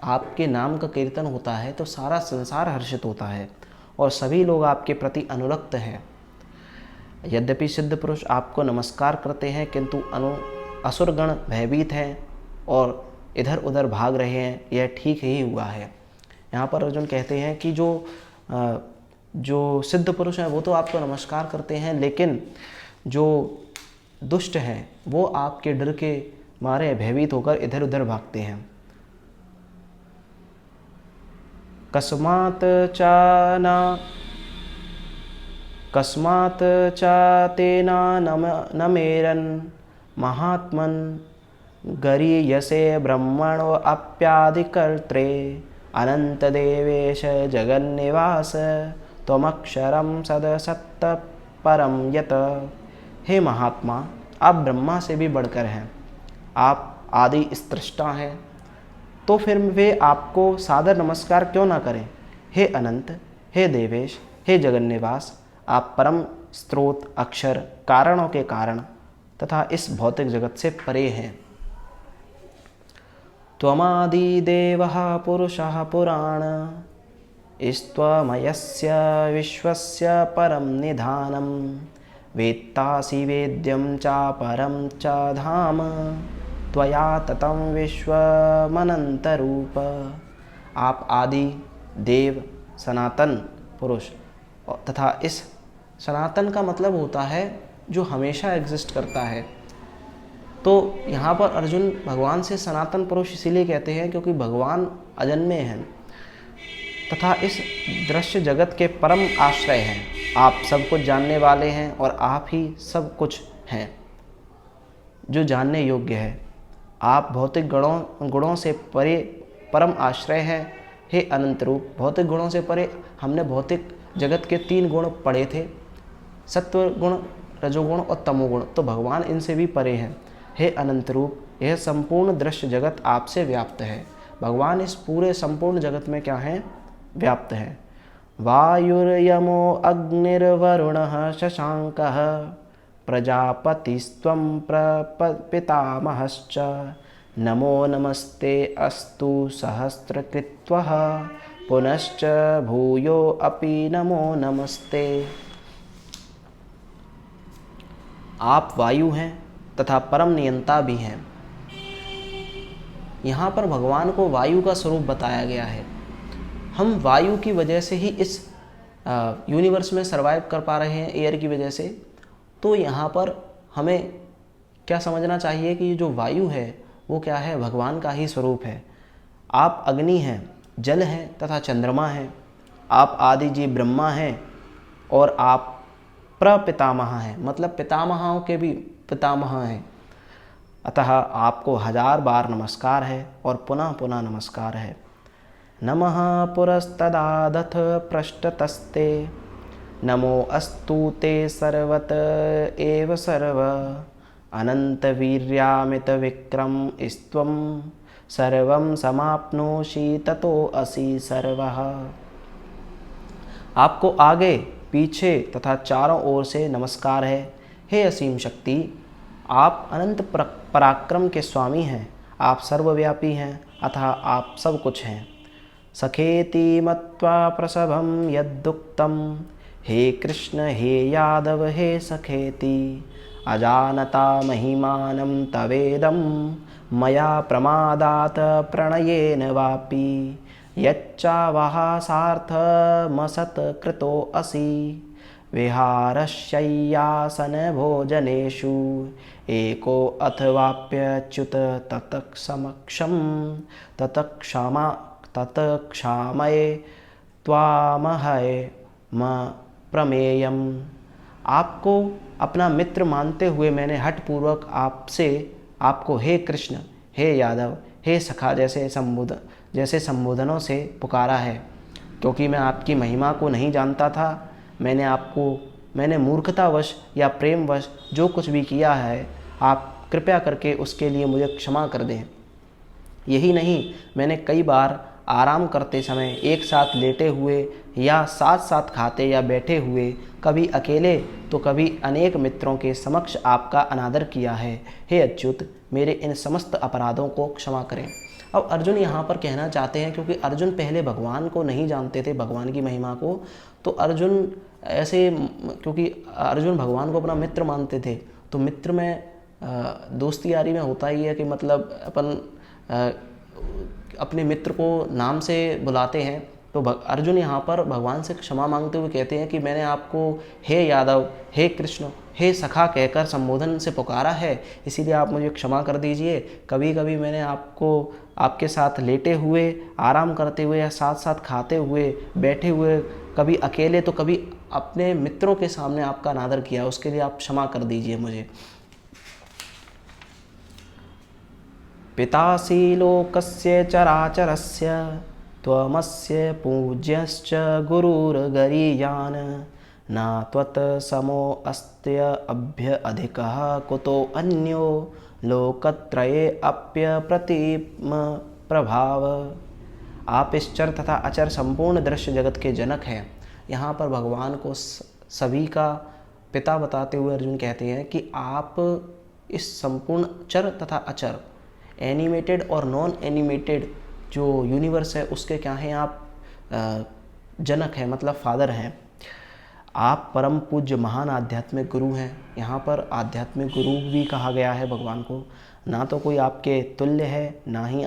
आपके नाम का कीर्तन होता है तो सारा संसार हर्षित होता है और सभी लोग आपके प्रति अनुरक्त हैं। यद्यपि सिद्ध पुरुष आपको नमस्कार करते हैं, किंतु असुरगण भयभीत हैं और इधर उधर भाग रहे हैं, यह ठीक ही हुआ है। यहाँ पर अर्जुन कहते हैं कि जो सिद्ध पुरुष हैं वो तो आपको नमस्कार करते हैं, लेकिन जो दुष्ट हैं वो आपके डर के मारे भयभीत होकर इधर उधर भागते हैं। कस्मात् च तेना नमेरन् महात्मन् गरीयसे ब्रह्मणो अप्यादिकर्त्रे अनंतदेवेश जगन्निवास त्वमक्षरं सदसत्त परम यत। हे महात्मा, आप ब्रह्मा से भी बढ़कर हैं, आप आदि स्रष्टा हैं, तो फिर वे आपको सादर नमस्कार क्यों ना करें। हे अनंत, हे देवेश, हे जगन्निवास, आप परम स्रोत, अक्षर, कारणों के कारण तथा इस भौतिक जगत से परे हैं। त्वमादिदेवः पुरुषः पुराण स्त्वमयस्य विश्वस्य परं निधानं वेत्तासि वेद्यं च परं च धाम त्वया ततं विश्वमनन्तरूप। आप आदि देव, सनातन पुरुष तथा इस सनातन का मतलब होता है जो हमेशा एग्जिस्ट करता है। तो यहाँ पर अर्जुन भगवान से सनातन पुरुष इसीलिए कहते हैं क्योंकि भगवान अजन्मे हैं तथा इस दृश्य जगत के परम आश्रय हैं। आप सब कुछ जानने वाले हैं और आप ही सब कुछ हैं जो जानने योग्य है। आप भौतिक गुणों से परे परम आश्रय हैं। हे अनंत रूप, भौतिक गुणों से परे हमने भौतिक जगत के 3 गुण पढ़े थे, सत्व गुण, रजोगुण और तमोगुण, तो भगवान इनसे भी परे हैं। हे अनंत रूप, यह संपूर्ण दृश्य जगत आपसे व्याप्त है। भगवान इस पूरे संपूर्ण जगत में क्या हैं? व्याप्त हैं। वायुर्यमो अग्निर्वरुणः शशांकः प्रजापतिस्त्वं पितामहश्च नमो नमस्ते अस्तु सहस्रकृत्वः पुनश्च भूयो अपि नमो नमस्ते। आप वायु हैं, तथा परम नियंता भी हैं। यहाँ पर भगवान को वायु का स्वरूप बताया गया है। हम वायु की वजह से ही इस यूनिवर्स में सरवाइव कर पा रहे हैं, एयर की वजह से। तो यहाँ पर हमें क्या समझना चाहिए कि जो वायु है वो क्या है, भगवान का ही स्वरूप है। आप अग्नि हैं, जल हैं तथा चंद्रमा हैं। आप आदि जी ब्रह्मा हैं और आप प्रपितामह हैं, मतलब पितामहों के भी पितामह हैं। अतः आपको 1000 बार नमस्कार है और पुनः पुनः नमस्कार है। नमः पुरस्तदादथ पृष्ठतस्ते, नमो अस्तु ते सर्वत एव सर्व, अनंत वीर्यामित विक्रम स्त्वं, सर्वं समाप्नोषि ततो असि सर्वः। आपको आगे पीछे तथा चारों ओर से नमस्कार है। हे असीम शक्ति, आप अनंत पराक्रम के स्वामी हैं, आप सर्वव्यापी हैं, अतः आप सब कुछ हैं। सखेति मत्वा प्रसभं यद्दुक्तं, हे कृष्ण हे यादव हे सखेति, अजानता महिमानं तवेदं, मया प्रमादात् प्रणयेन वापि, यच्चावः सार्थमसत्कृतो असि, विहारशय्यासन भोजनेषु, एको अथवाप्यच्युत तत्समक्षं, तत्क्षामये त्वामहै प्रमेयम्। आपको अपना मित्र मानते हुए मैंने हठपूर्वक आपको हे कृष्ण, हे यादव, हे सखा जैसे संबोधनों से पुकारा है, क्योंकि मैं आपकी महिमा को नहीं जानता था। मैंने मूर्खतावश या प्रेमवश जो कुछ भी किया है, आप कृपया करके उसके लिए मुझे क्षमा कर दें। यही नहीं, मैंने कई बार आराम करते समय, एक साथ लेटे हुए या साथ साथ खाते या बैठे हुए, कभी अकेले तो कभी अनेक मित्रों के समक्ष आपका अनादर किया है। हे अच्युत, मेरे इन समस्त अपराधों को क्षमा करें। अब अर्जुन यहाँ पर कहना चाहते हैं, क्योंकि अर्जुन पहले भगवान को नहीं जानते थे, भगवान की महिमा को, तो अर्जुन ऐसे, क्योंकि अर्जुन भगवान को अपना मित्र मानते थे, तो मित्र में दोस्ती यारी में होता ही है कि मतलब अपन अपने मित्र को नाम से बुलाते हैं। तो अर्जुन यहाँ पर भगवान से क्षमा मांगते हुए कहते हैं कि मैंने आपको हे यादव, हे कृष्ण, हे सखा कहकर संबोधन से पुकारा है, इसीलिए आप मुझे क्षमा कर दीजिए। कभी कभी मैंने आपके साथ लेटे हुए, आराम करते हुए या साथ साथ खाते हुए, बैठे हुए, कभी अकेले तो कभी अपने मित्रों के सामने आपका अनादर किया, उसके लिए आप क्षमा कर दीजिए मुझे। पितासि लोकस्य चराचरस्य, त्वमस्य पूज्यश्च गुरुर्गरीयान्, न त्वत्समोऽस्त्य अभ्य अधिकः कुतो अन्यो लोकत्रये अप्यप्रतिम प्रभाव। आप इस चर तथा अचर संपूर्ण दृश्य जगत के जनक हैं। यहाँ पर भगवान को सभी का पिता बताते हुए अर्जुन कहते हैं कि आप इस संपूर्ण चर तथा अचर, एनिमेटेड और नॉन एनिमेटेड जो यूनिवर्स है उसके क्या हैं, आप जनक हैं, मतलब फादर हैं। आप परम पूज्य महान आध्यात्मिक गुरु हैं। यहाँ पर आध्यात्मिक गुरु भी कहा गया है भगवान को। ना तो कोई आपके तुल्य है, ना ही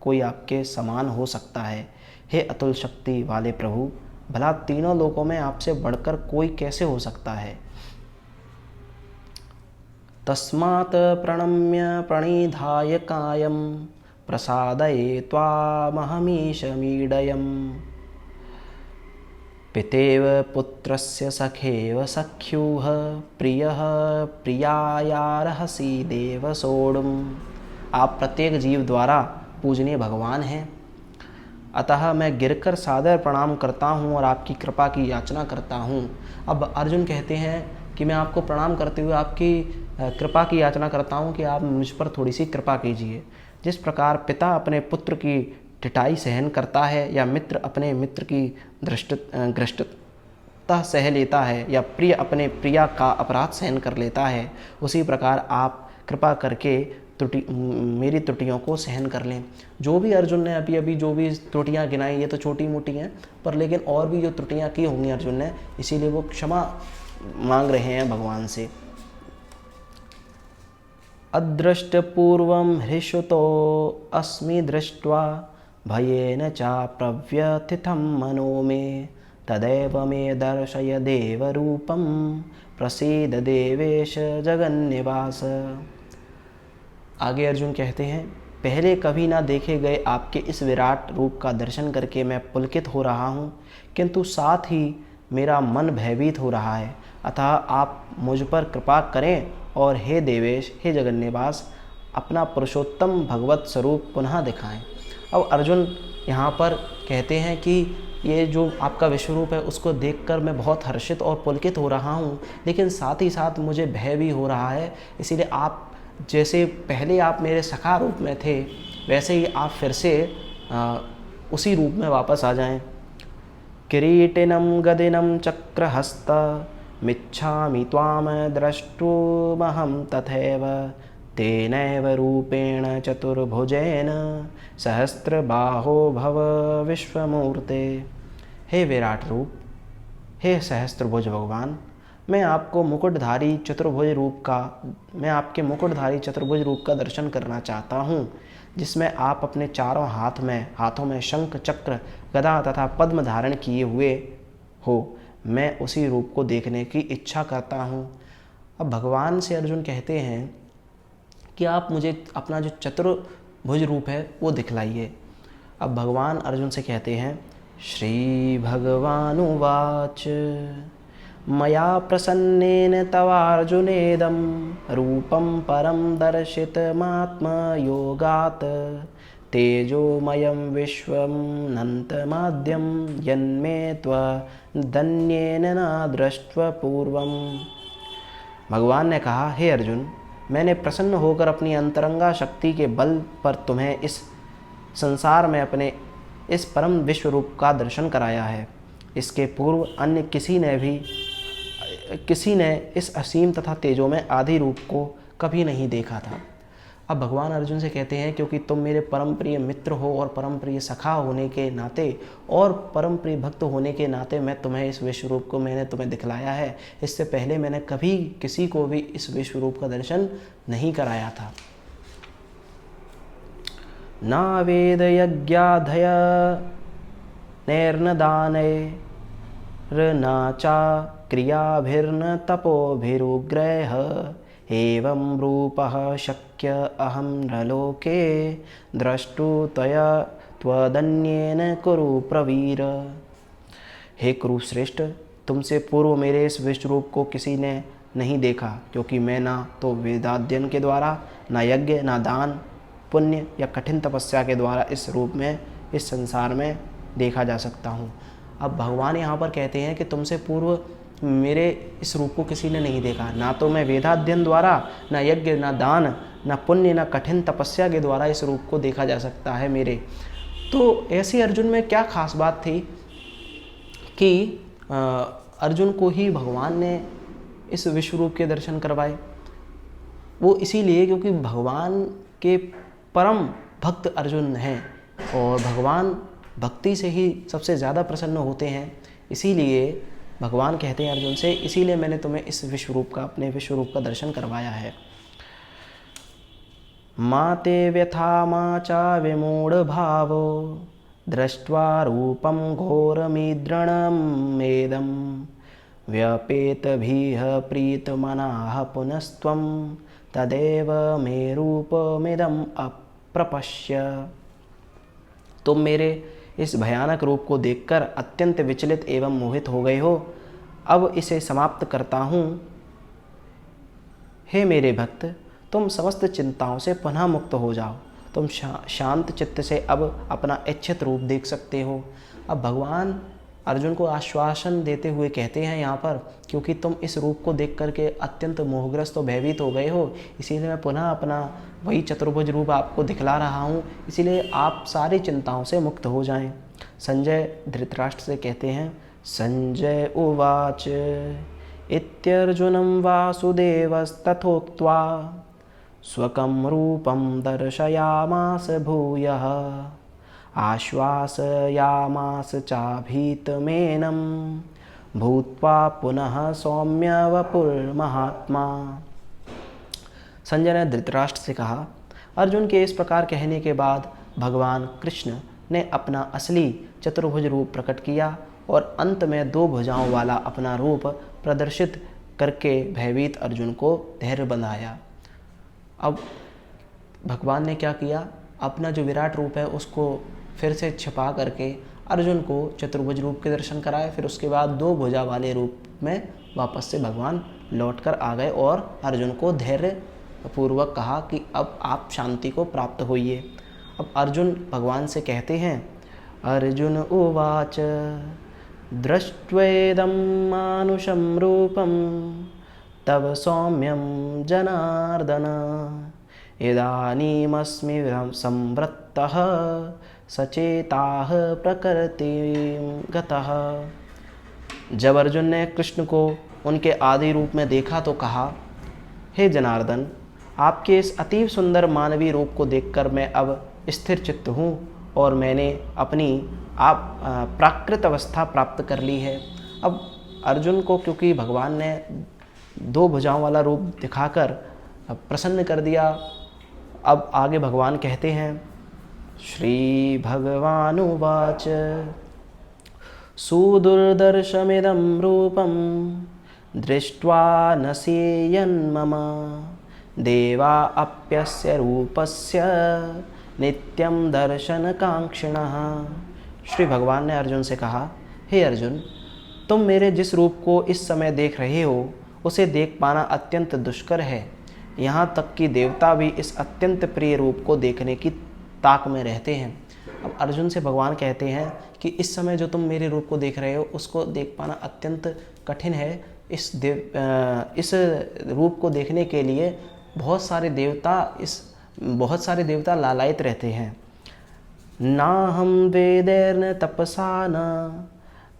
कोई आपके समान हो सकता है। हे अतुल शक्ति वाले प्रभु, भला तीनों लोकों में आपसे बढ़कर कोई कैसे हो सकता है। तस्मात् प्रणम्य प्रणिधाय कायं, प्रसादये त्वामहमीशमीडयम्। पितेव पुत्रस्य सखेव सख्युः, प्रियः प्रियायार्हसि देव सोढुम्। आप प्रत्येक जीव द्वारा पूजनीय भगवान हैं, अतः मैं गिरकर सादर प्रणाम करता हूँ और आपकी कृपा की याचना करता हूँ। अब अर्जुन कहते हैं कि मैं आपको प्रणाम करते हुए आपकी कृपा की याचना करता हूँ कि आप मुझ पर थोड़ी सी कृपा कीजिए। जिस प्रकार पिता अपने पुत्र की टिटाई सहन करता है, या मित्र अपने मित्र की घृष्टता सह लेता है, या प्रिय अपने प्रिया का अपराध सहन कर लेता है, उसी प्रकार आप कृपा करके मेरी त्रुटियों को सहन कर लें। जो भी अर्जुन ने अभी जो भी त्रुटियां गिनाई, ये तो छोटी मोटी हैं, पर लेकिन और भी जो त्रुटियां की होंगी अर्जुन ने, इसीलिए वो क्षमा मांग रहे हैं भगवान से। अदृष्टपूर्वं हृषुतो अस्मि दृष्ट्वा भयेन चाप्रव्यथितं मनो मे तदेव मे दर्शय देवरूपं प्रसीद देवेश जगन्निवास। आगे अर्जुन कहते हैं, पहले कभी ना देखे गए आपके इस विराट रूप का दर्शन करके मैं पुलकित हो रहा हूँ, किंतु साथ ही मेरा मन भयभीत हो रहा है। अतः आप मुझ पर कृपा करें और हे देवेश, हे जगन्निवास, अपना पुरुषोत्तम भगवत स्वरूप पुनः दिखाएं। अब अर्जुन यहाँ पर कहते हैं कि ये जो आपका विश्वरूप है उसको देखकर मैं बहुत हर्षित और पुलकित हो रहा हूँ, लेकिन साथ ही साथ मुझे भय भी हो रहा है। इसीलिए आप जैसे पहले आप मेरे सखा रूप में थे, वैसे ही आप फिर से उसी रूप में वापस आ जाएं। किरीटिनं गदिनं चक्रहस्त मिच्छामि त्वाम द्रष्टुमहं तथैव तेनैव रूपेण चतुर्भुजेन सहस्रबाहो भव विश्वमूर्ते। हे विराट रूप, हे सहस्त्रभुज भगवान, मैं आपके मुकुटधारी चतुर्भुज रूप का दर्शन करना चाहता हूँ, जिसमें आप अपने चारों हाथों में शंख, चक्र, गदा तथा पद्म धारण किए हुए हो। मैं उसी रूप को देखने की इच्छा करता हूँ। अब भगवान से अर्जुन कहते हैं कि आप मुझे अपना जो चतुर्भुज रूप है वो दिखलाइए। अब भगवान अर्जुन से कहते हैं, श्री भगवानुवाच मया प्रसन्नेन तवार्जुनेदं रूपं परं दर्शितमात्मयोगात् तेजोमयं विश्वमनन्तमाद्यं यन्मे त्वदन्येन न दृष्ट्वा पूर्वम्। भगवान ने कहा, हे अर्जुन, मैंने प्रसन्न होकर अपनी अंतरंगा शक्ति के बल पर तुम्हें इस संसार में अपने इस परम विश्व रूप का दर्शन कराया है। इसके पूर्व अन्य किसी ने इस असीम तथा तेजोमय आदि रूप को कभी नहीं देखा था। अब भगवान अर्जुन से कहते हैं, क्योंकि तुम मेरे परम प्रिय मित्र हो और परम प्रिय सखा होने के नाते और परम प्रिय भक्त होने के नाते मैं तुम्हें इस विश्व रूप को मैंने तुम्हें दिखलाया है। इससे पहले मैंने कभी किसी को भी इस विश्व रूप का दर्शन नहीं कराया था। ना वेद यज्ञाधय नैर्न दानैर्न चा क्रियाभिर्न तपोभिरुग्रह एवं रूपः शक्य अहं नृलोके द्रष्टु त्वदन्येन कुरु प्रवीर। हे कुरुश्रेष्ठ, तुमसे पूर्व मेरे इस विश्व रूप को किसी ने नहीं देखा, क्योंकि मैं ना तो वेदाध्ययन के द्वारा, ना यज्ञ, ना दान पुण्य या कठिन तपस्या के द्वारा इस रूप में इस संसार में देखा जा सकता हूँ। अब भगवान यहाँ पर कहते हैं कि तुमसे पूर्व मेरे इस रूप को किसी ने नहीं देखा, ना तो मैं वेदाध्ययन द्वारा, ना यज्ञ, ना दान, ना पुण्य, ना कठिन तपस्या के द्वारा इस रूप को देखा जा सकता है मेरे। तो ऐसे अर्जुन में क्या खास बात थी कि अर्जुन को ही भगवान ने इस विश्व रूप के दर्शन करवाए? वो इसीलिए क्योंकि भगवान के परम भक्त अर्जुन हैं और भगवान भक्ति से ही सबसे ज़्यादा प्रसन्न होते हैं। इसीलिए भगवान कहते हैं अर्जुन से, इसीलिए मैंने तुम्हें इस अपने विश्व रूप का दर्शन करवाया है। माते व्यथा मा चा विमूढ़ भावो दृष्ट्वा रूपम घोरमीदृणमेदं व्यपेतभिः प्रीतमनाः पुनस्त्वं तदेव मे रूपमिदम् अप्रपश्य। तुम मेरे इस भयानक रूप को देखकर अत्यंत विचलित एवं मोहित हो गए हो। अब इसे समाप्त करता हूँ। हे मेरे भक्त, तुम समस्त चिंताओं से पुनः मुक्त हो जाओ। तुम शांत चित्त से अब अपना इच्छित रूप देख सकते हो। अब भगवान अर्जुन को आश्वासन देते हुए कहते हैं यहाँ पर, क्योंकि तुम इस रूप को देख करके अत्यंत मोहग्रस्त और भयभीत हो गए हो, इसीलिए मैं पुनः अपना वही चतुर्भुज रूप आपको दिखला रहा हूँ। इसीलिए आप सारी चिंताओं से मुक्त हो जाएं। संजय धृतराष्ट्र से कहते हैं, संजय उवाच इत्यर्जुनं वासुदेवस्तथोक्त्वा स्वकं रूपं दर्शयामास भूयः आश्वासयामास चाभीतमेनं भूत्वा पुनः सौम्य वपुर्महात्मा। संजय ने धृतराष्ट्र से कहा। अर्जुन के इस प्रकार कहने के बाद भगवान कृष्ण ने अपना असली चतुर्भुज रूप प्रकट किया और अंत में 2 भुजाओं वाला अपना रूप प्रदर्शित करके भयभीत अर्जुन को धैर्य बंधाया। अब भगवान ने क्या किया, अपना जो विराट रूप है उसको फिर से छिपा करके अर्जुन को चतुर्भुज रूप के दर्शन कराए। फिर उसके बाद 2 भुजा वाले रूप में वापस से भगवान लौटकर आ गए और अर्जुन को धैर्य पूर्वक कहा कि अब आप शांति को प्राप्त होइए। अब अर्जुन भगवान से कहते हैं, अर्जुन उवाच दृष्ट्वेदं मानुषं रूपं तव सौम्यं जनार्दन इदानीमस्मि संवृत्तः सचेताः प्रकृतिं गतः। जब अर्जुन ने कृष्ण को उनके आदि रूप में देखा तो कहा, हे जनार्दन, आपके इस अतीव सुंदर मानवीय रूप को देखकर मैं अब स्थिर चित्त हूँ और मैंने अपनी प्राकृत अवस्था प्राप्त कर ली है। अब अर्जुन को क्योंकि भगवान ने 2 भुजाओं वाला रूप दिखाकर प्रसन्न कर दिया, अब आगे भगवान कहते हैं, श्री भगवानुवाच सुदुर्दर्शमिदं रूपं दृष्ट्वा नश्येयन्मम देवा अप्यस्य रूपस्य नित्यं दर्शनकांक्षिणः। श्री भगवान ने अर्जुन से कहा, हे अर्जुन, तुम मेरे जिस रूप को इस समय देख रहे हो उसे देख पाना अत्यंत दुष्कर है। यहाँ तक कि देवता भी इस अत्यंत प्रिय रूप को देखने की ताक में रहते हैं। अब अर्जुन से भगवान कहते हैं कि इस समय जो तुम मेरे रूप को देख रहे हो उसको देख पाना अत्यंत कठिन है। इस रूप को देखने के लिए बहुत सारे देवता लालायित रहते हैं। ना हम वेदैर्न तपसा न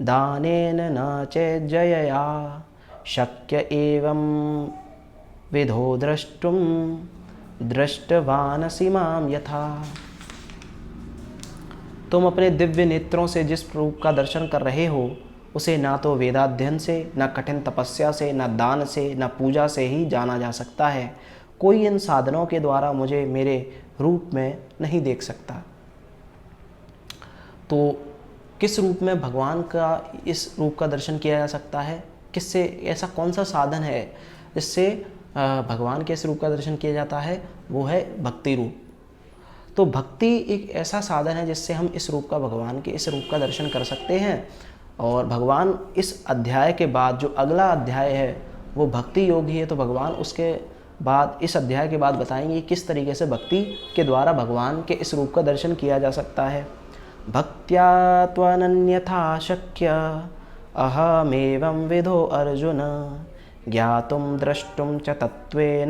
दानेन न चेज्जयया शक्य एवं विधो द्रष्टुम दृष्टवानसि मां यथा। तुम अपने दिव्य नेत्रों से जिस रूप का दर्शन कर रहे हो उसे ना तो वेदाध्ययन से, न कठिन तपस्या से, न दान से, न पूजा से ही जाना जा सकता है। कोई इन साधनों के द्वारा मुझे मेरे रूप में नहीं देख सकता। तो किस रूप में भगवान का इस रूप का दर्शन किया जा सकता है? किससे? ऐसा कौन सा साधन है जिससे भगवान के इस रूप का दर्शन किया जाता है? वो है भक्ति रूप। तो भक्ति एक ऐसा साधन है जिससे हम इस रूप का, भगवान के इस रूप का दर्शन कर सकते हैं। और भगवान इस अध्याय के बाद, जो अगला अध्याय है वो भक्ति योग ही है, तो भगवान उसके बाद, इस अध्याय के बाद बताएंगे किस तरीके से भक्ति के द्वारा भगवान के इस रूप का दर्शन किया जा सकता है। भक्त्या त्वनन्यथा शक्य अहमेवं विधो अर्जुन ज्ञातुं द्रष्टुं च तत्त्वेन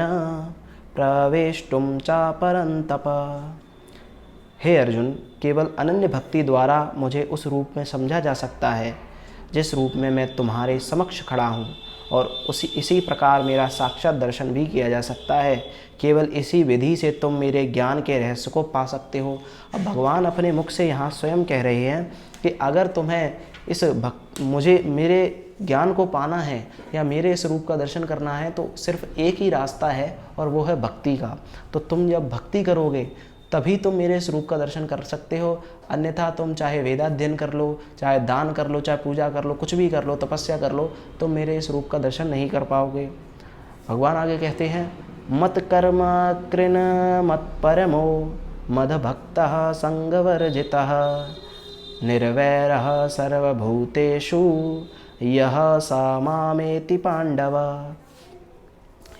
प्रवेष्टुं च परन्तप। हे अर्जुन, केवल अनन्य भक्ति द्वारा मुझे उस रूप में समझा जा सकता है जिस रूप में मैं तुम्हारे समक्ष खड़ा हूँ, और इसी प्रकार मेरा साक्षात दर्शन भी किया जा सकता है। केवल इसी विधि से तुम मेरे ज्ञान के रहस्य को पा सकते हो। अब भगवान अपने मुख से यहाँ स्वयं कह रहे हैं कि अगर तुम्हें मुझे मेरे ज्ञान को पाना है या मेरे इस रूप का दर्शन करना है तो सिर्फ एक ही रास्ता है और वो है भक्ति का। तो तुम जब भक्ति करोगे तभी तुम मेरे इस रूप का दर्शन कर सकते हो। अन्यथा तुम चाहे वेदाध्ययन कर लो, चाहे दान कर लो, चाहे पूजा कर लो, कुछ भी कर लो, तपस्या कर लो, तुम मेरे इस रूप का दर्शन नहीं कर पाओगे। भगवान आगे कहते हैं, मत कर्म कृन मत परमो मद भक्तः संगवर्जितः निर्वैरः सर्वभूतेषु यह स मामेति पांडव।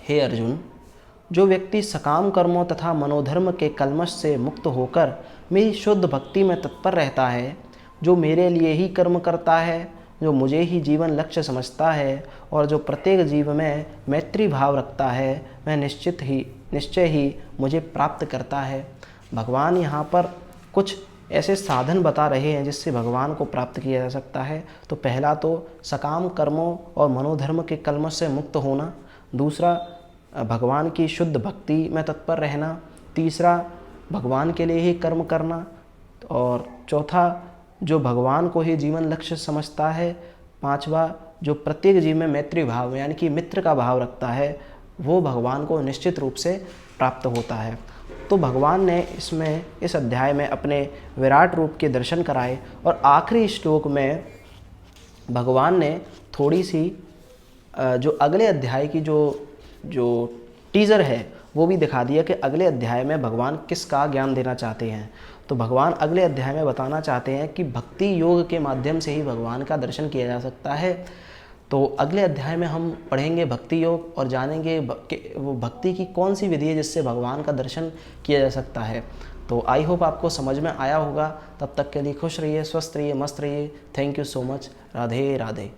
हे अर्जुन, जो व्यक्ति सकाम कर्मों तथा मनोधर्म के कल्मश से मुक्त होकर मेरी शुद्ध भक्ति में तत्पर रहता है, जो मेरे लिए ही कर्म करता है, जो मुझे ही जीवन लक्ष्य समझता है और जो प्रत्येक जीव में मैत्री भाव रखता है, वह निश्चय ही मुझे प्राप्त करता है। भगवान यहाँ पर कुछ ऐसे साधन बता रहे हैं जिससे भगवान को प्राप्त किया जा सकता है। तो पहला तो सकाम कर्मों और मनोधर्म के कल्मश से मुक्त होना, दूसरा भगवान की शुद्ध भक्ति में तत्पर रहना, तीसरा भगवान के लिए ही कर्म करना, और चौथा जो भगवान को ही जीवन लक्ष्य समझता है, पांचवा जो प्रत्येक जीव में मैत्री भाव यानी कि मित्र का भाव रखता है, वो भगवान को निश्चित रूप से प्राप्त होता है। तो भगवान ने इस अध्याय में अपने विराट रूप के दर्शन कराए और आखिरी श्लोक में भगवान ने थोड़ी सी जो अगले अध्याय की जो टीज़र है वो भी दिखा दिया कि अगले अध्याय में भगवान किसका ज्ञान देना चाहते हैं। तो भगवान अगले अध्याय में बताना चाहते हैं कि भक्ति योग के माध्यम से ही भगवान का दर्शन किया जा सकता है। तो अगले अध्याय में हम पढ़ेंगे भक्ति योग और जानेंगे वो भक्ति की कौन सी विधि है जिससे भगवान का दर्शन किया जा सकता है। तो आई होप आपको समझ में आया होगा। तब तक के लिए खुश रहिए, स्वस्थ रहिए, मस्त रहिए। Thank you so much. Radhe Radhe.